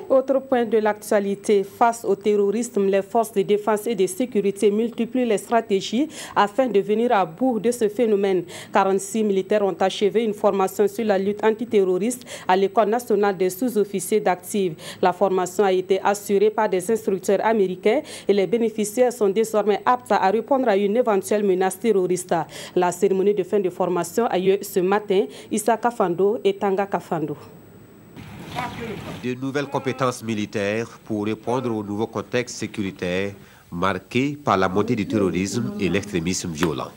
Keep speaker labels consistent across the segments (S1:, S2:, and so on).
S1: Autre point de l'actualité, face au terrorisme, les forces de défense et de sécurité multiplient les stratégies afin de venir à bout de ce phénomène. 46 militaires ont achevé une formation sur la lutte antiterroriste à l'École nationale des sous-officiers d'active. La formation a été assurée par des instructeurs américains et les bénéficiaires sont désormais aptes à répondre à une éventuelle menace terroriste. La cérémonie de fin de formation a lieu ce matin. Issa Kafando et Tanga Kafando.
S2: De nouvelles compétences militaires pour répondre au nouveau contexte sécuritaire marqué par la montée du terrorisme et l'extrémisme violent.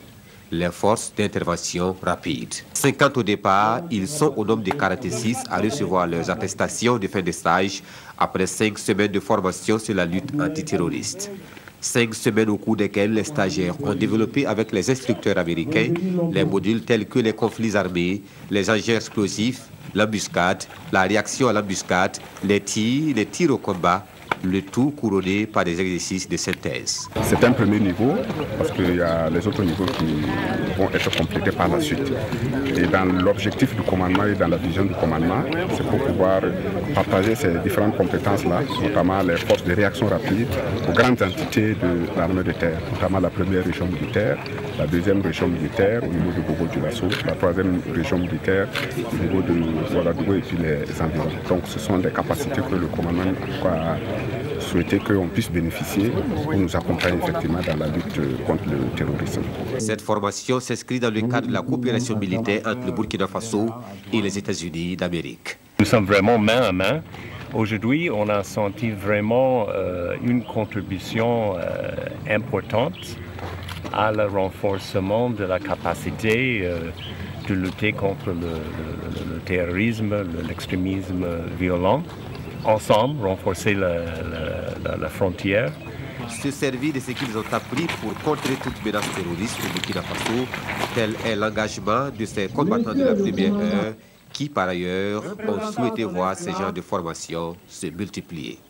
S2: Les forces d'intervention rapide. 50 au départ, ils sont au nombre de 46 à recevoir leurs attestations de fin de stage après 5 semaines de formation sur la lutte antiterroriste. 5 semaines au cours desquelles les stagiaires ont développé avec les instructeurs américains les modules tels que les conflits armés, les engins explosifs, l'embuscade, la réaction à l'embuscade, les tirs au combat, le tout couronné par des exercices de synthèse.
S3: C'est un premier niveau parce qu'il y a les autres niveaux qui vont être complétés par la suite. Et dans l'objectif du commandement et dans la vision du commandement, c'est pour pouvoir partager ces différentes compétences-là, notamment les forces de réaction rapide aux grandes entités de l'armée de terre, notamment la première région militaire, la deuxième région militaire au niveau de Bobo-Dioulasso, la troisième région militaire au niveau de Ouagadougou et puis les environs. Donc ce sont des capacités que le commandement a souhaité qu'on puisse bénéficier pour nous accompagner effectivement dans la lutte contre le terrorisme.
S2: Cette formation s'inscrit dans le cadre de la coopération militaire entre le Burkina Faso et les États-Unis d'Amérique.
S4: Nous sommes vraiment main à main. Aujourd'hui, on a senti vraiment une contribution importante à le renforcement de la capacité de lutter contre le terrorisme, l'extrémisme violent. Ensemble, renforcer la frontière.
S2: Se servir de ce qu'ils ont appris pour contrer toute menace terroriste au Burkina Faso, tel est l'engagement de ces combattants de la première heure qui, par ailleurs, ont souhaité voir ces genres de formations se multiplier.